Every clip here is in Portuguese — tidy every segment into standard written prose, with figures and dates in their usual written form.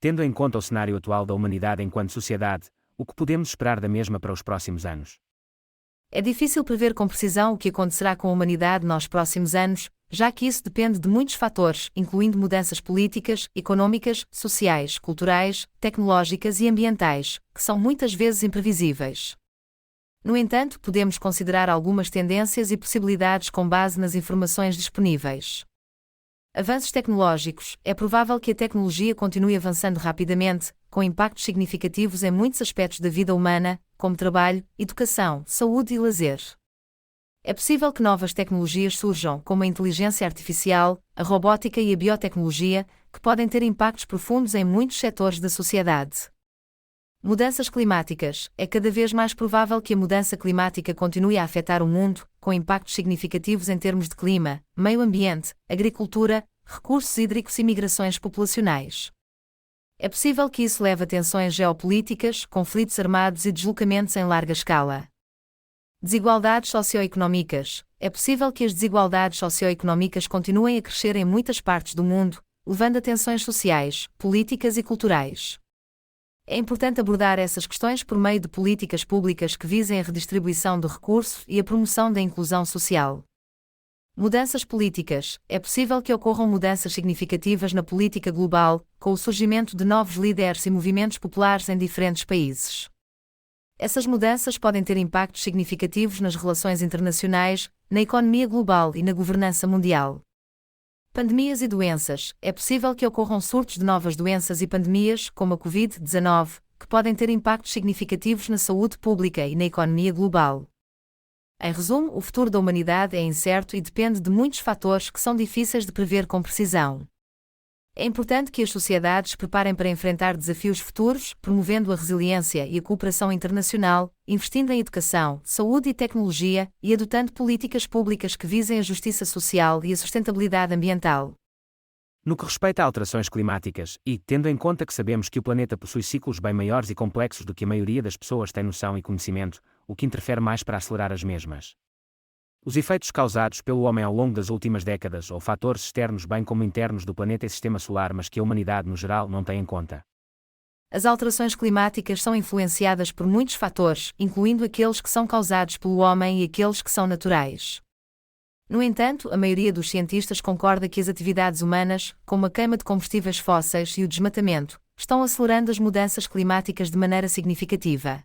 tendo em conta o cenário atual da humanidade enquanto sociedade, o que podemos esperar da mesma para os próximos anos? É difícil prever com precisão o que acontecerá com a humanidade nos próximos anos, já que isso depende de muitos fatores, incluindo mudanças políticas, econômicas, sociais, culturais, tecnológicas e ambientais, que são muitas vezes imprevisíveis. No entanto, podemos considerar algumas tendências e possibilidades com base nas informações disponíveis. Avanços tecnológicos. É provável que a tecnologia continue avançando rapidamente, com impactos significativos em muitos aspectos da vida humana, como trabalho, educação, saúde e lazer. É possível que novas tecnologias surjam, como a inteligência artificial, a robótica e a biotecnologia, que podem ter impactos profundos em muitos setores da sociedade. Mudanças climáticas. É cada vez mais provável que a mudança climática continue a afetar o mundo, com impactos significativos em termos de clima, meio ambiente, agricultura, recursos hídricos e migrações populacionais. É possível que isso leve a tensões geopolíticas, conflitos armados e deslocamentos em larga escala. Desigualdades socioeconómicas. É possível que as desigualdades socioeconómicas continuem a crescer em muitas partes do mundo, levando a tensões sociais, políticas e culturais. É importante abordar essas questões por meio de políticas públicas que visem a redistribuição de recursos e a promoção da inclusão social. Mudanças políticas. É possível que ocorram mudanças significativas na política global, com o surgimento de novos líderes e movimentos populares em diferentes países. Essas mudanças podem ter impactos significativos nas relações internacionais, na economia global e na governança mundial. Pandemias e doenças. É possível que ocorram surtos de novas doenças e pandemias, como a Covid-19, que podem ter impactos significativos na saúde pública e na economia global. Em resumo, o futuro da humanidade é incerto e depende de muitos fatores que são difíceis de prever com precisão. É importante que as sociedades se preparem para enfrentar desafios futuros, promovendo a resiliência e a cooperação internacional, investindo em educação, saúde e tecnologia, e adotando políticas públicas que visem a justiça social e a sustentabilidade ambiental. No que respeita a alterações climáticas, e tendo em conta que sabemos que o planeta possui ciclos bem maiores e complexos do que a maioria das pessoas tem noção e conhecimento, o que interfere mais para acelerar as mesmas? Os efeitos causados pelo homem ao longo das últimas décadas ou fatores externos bem como internos do planeta e sistema solar, mas que a humanidade no geral não tem em conta. As alterações climáticas são influenciadas por muitos fatores, incluindo aqueles que são causados pelo homem e aqueles que são naturais. No entanto, a maioria dos cientistas concorda que as atividades humanas, como a queima de combustíveis fósseis e o desmatamento, estão acelerando as mudanças climáticas de maneira significativa.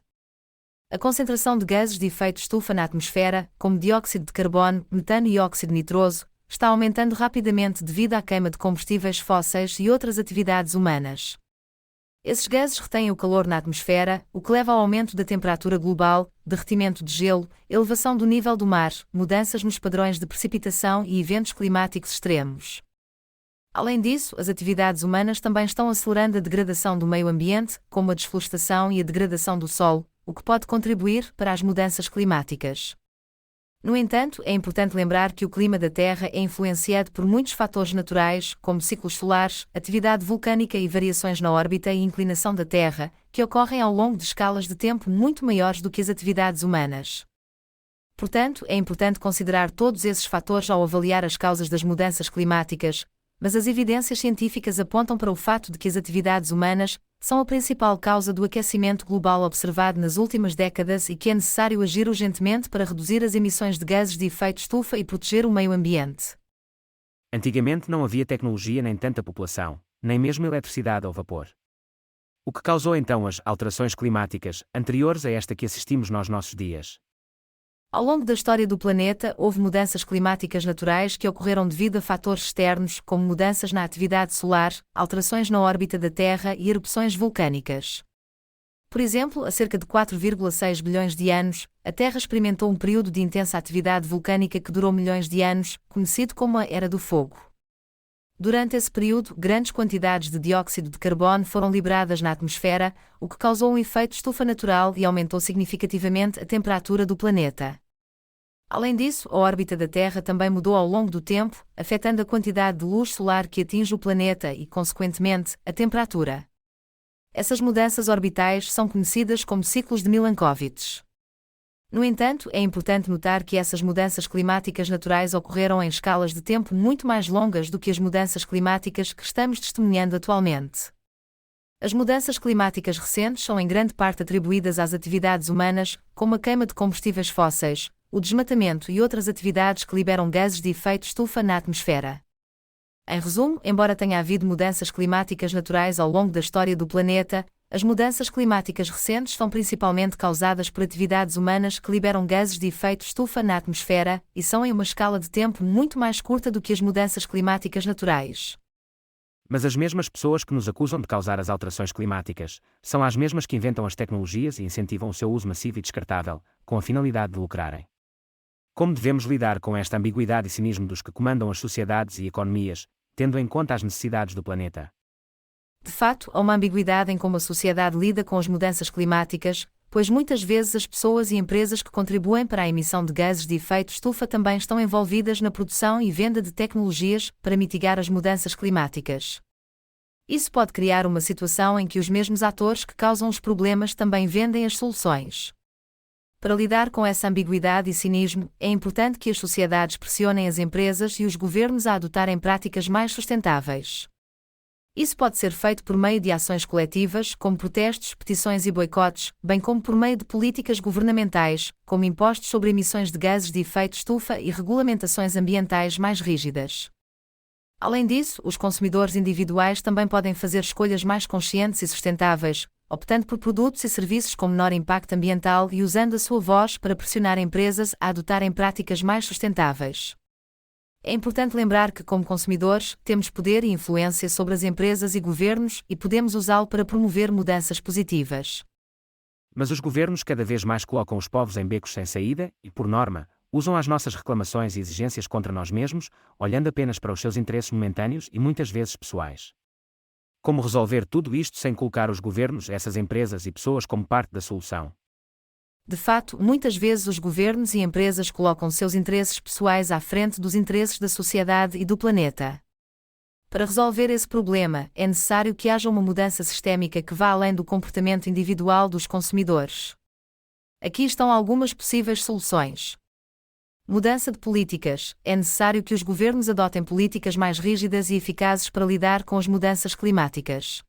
A concentração de gases de efeito estufa na atmosfera, como dióxido de carbono, metano e óxido nitroso, está aumentando rapidamente devido à queima de combustíveis fósseis e outras atividades humanas. Esses gases retêm o calor na atmosfera, o que leva ao aumento da temperatura global, derretimento de gelo, elevação do nível do mar, mudanças nos padrões de precipitação e eventos climáticos extremos. Além disso, as atividades humanas também estão acelerando a degradação do meio ambiente, como a desflorestação e a degradação do solo, o que pode contribuir para as mudanças climáticas. No entanto, é importante lembrar que o clima da Terra é influenciado por muitos fatores naturais, como ciclos solares, atividade vulcânica e variações na órbita e inclinação da Terra, que ocorrem ao longo de escalas de tempo muito maiores do que as atividades humanas. Portanto, é importante considerar todos esses fatores ao avaliar as causas das mudanças climáticas, mas as evidências científicas apontam para o fato de que as atividades humanas são a principal causa do aquecimento global observado nas últimas décadas e que é necessário agir urgentemente para reduzir as emissões de gases de efeito estufa e proteger o meio ambiente. Antigamente não havia tecnologia nem tanta população, nem mesmo eletricidade ou vapor. O que causou então as alterações climáticas, anteriores a esta que assistimos nos nossos dias? Ao longo da história do planeta, houve mudanças climáticas naturais que ocorreram devido a fatores externos, como mudanças na atividade solar, alterações na órbita da Terra e erupções vulcânicas. Por exemplo, há cerca de 4,6 bilhões de anos, a Terra experimentou um período de intensa atividade vulcânica que durou milhões de anos, conhecido como a Era do Fogo. Durante esse período, grandes quantidades de dióxido de carbono foram liberadas na atmosfera, o que causou um efeito estufa natural e aumentou significativamente a temperatura do planeta. Além disso, a órbita da Terra também mudou ao longo do tempo, afetando a quantidade de luz solar que atinge o planeta e, consequentemente, a temperatura. Essas mudanças orbitais são conhecidas como ciclos de Milankovitch. No entanto, é importante notar que essas mudanças climáticas naturais ocorreram em escalas de tempo muito mais longas do que as mudanças climáticas que estamos testemunhando atualmente. As mudanças climáticas recentes são em grande parte atribuídas às atividades humanas, como a queima de combustíveis fósseis, o desmatamento e outras atividades que liberam gases de efeito estufa na atmosfera. Em resumo, embora tenha havido mudanças climáticas naturais ao longo da história do planeta, as mudanças climáticas recentes são principalmente causadas por atividades humanas que liberam gases de efeito estufa na atmosfera e são em uma escala de tempo muito mais curta do que as mudanças climáticas naturais. Mas as mesmas pessoas que nos acusam de causar as alterações climáticas são as mesmas que inventam as tecnologias e incentivam o seu uso massivo e descartável, com a finalidade de lucrarem. Como devemos lidar com esta ambiguidade e cinismo dos que comandam as sociedades e economias, tendo em conta as necessidades do planeta? De fato, há uma ambiguidade em como a sociedade lida com as mudanças climáticas, pois muitas vezes as pessoas e empresas que contribuem para a emissão de gases de efeito estufa também estão envolvidas na produção e venda de tecnologias para mitigar as mudanças climáticas. Isso pode criar uma situação em que os mesmos atores que causam os problemas também vendem as soluções. Para lidar com essa ambiguidade e cinismo, é importante que as sociedades pressionem as empresas e os governos a adotarem práticas mais sustentáveis. Isso pode ser feito por meio de ações coletivas, como protestos, petições e boicotes, bem como por meio de políticas governamentais, como impostos sobre emissões de gases de efeito estufa e regulamentações ambientais mais rígidas. Além disso, os consumidores individuais também podem fazer escolhas mais conscientes e sustentáveis, optando por produtos e serviços com menor impacto ambiental e usando a sua voz para pressionar empresas a adotarem práticas mais sustentáveis. É importante lembrar que, como consumidores, temos poder e influência sobre as empresas e governos e podemos usá-lo para promover mudanças positivas. Mas os governos cada vez mais colocam os povos em becos sem saída e, por norma, usam as nossas reclamações e exigências contra nós mesmos, olhando apenas para os seus interesses momentâneos e muitas vezes pessoais. Como resolver tudo isto sem colocar os governos, essas empresas e pessoas como parte da solução? De fato, muitas vezes os governos e empresas colocam seus interesses pessoais à frente dos interesses da sociedade e do planeta. Para resolver esse problema, é necessário que haja uma mudança sistémica que vá além do comportamento individual dos consumidores. Aqui estão algumas possíveis soluções. Mudança de políticas. É necessário que os governos adotem políticas mais rígidas e eficazes para lidar com as mudanças climáticas.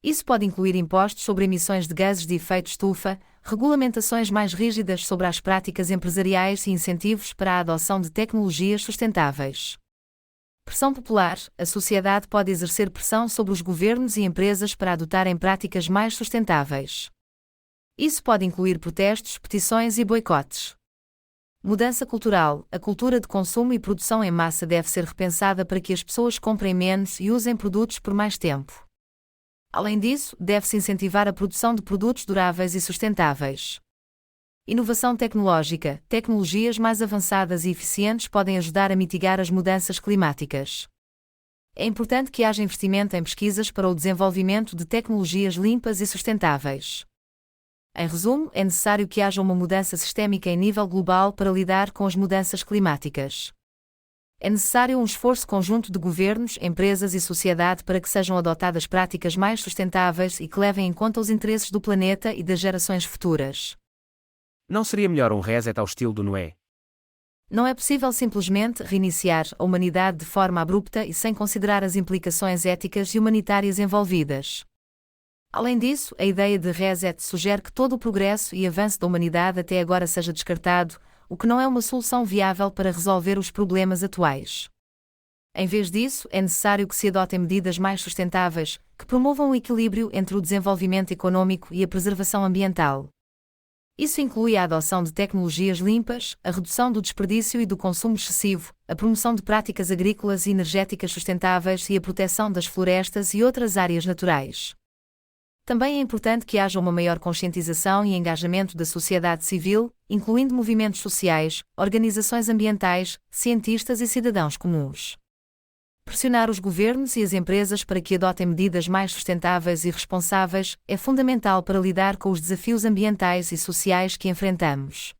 Isso pode incluir impostos sobre emissões de gases de efeito estufa, regulamentações mais rígidas sobre as práticas empresariais e incentivos para a adoção de tecnologias sustentáveis. Pressão popular. A sociedade pode exercer pressão sobre os governos e empresas para adotarem práticas mais sustentáveis. Isso pode incluir protestos, petições e boicotes. Mudança cultural. A cultura de consumo e produção em massa deve ser repensada para que as pessoas comprem menos e usem produtos por mais tempo. Além disso, deve-se incentivar a produção de produtos duráveis e sustentáveis. Inovação tecnológica. Tecnologias mais avançadas e eficientes podem ajudar a mitigar as mudanças climáticas. É importante que haja investimento em pesquisas para o desenvolvimento de tecnologias limpas e sustentáveis. Em resumo, é necessário que haja uma mudança sistémica em nível global para lidar com as mudanças climáticas. É necessário um esforço conjunto de governos, empresas e sociedade para que sejam adotadas práticas mais sustentáveis e que levem em conta os interesses do planeta e das gerações futuras. Não seria melhor um reset ao estilo do Noé? Não é possível simplesmente reiniciar a humanidade de forma abrupta e sem considerar as implicações éticas e humanitárias envolvidas. Além disso, a ideia de reset sugere que todo o progresso e avanço da humanidade até agora seja descartado, o que não é uma solução viável para resolver os problemas atuais. Em vez disso, é necessário que se adotem medidas mais sustentáveis, que promovam o equilíbrio entre o desenvolvimento econômico e a preservação ambiental. Isso inclui a adoção de tecnologias limpas, a redução do desperdício e do consumo excessivo, a promoção de práticas agrícolas e energéticas sustentáveis e a proteção das florestas e outras áreas naturais. Também é importante que haja uma maior conscientização e engajamento da sociedade civil, incluindo movimentos sociais, organizações ambientais, cientistas e cidadãos comuns. Pressionar os governos e as empresas para que adotem medidas mais sustentáveis e responsáveis é fundamental para lidar com os desafios ambientais e sociais que enfrentamos.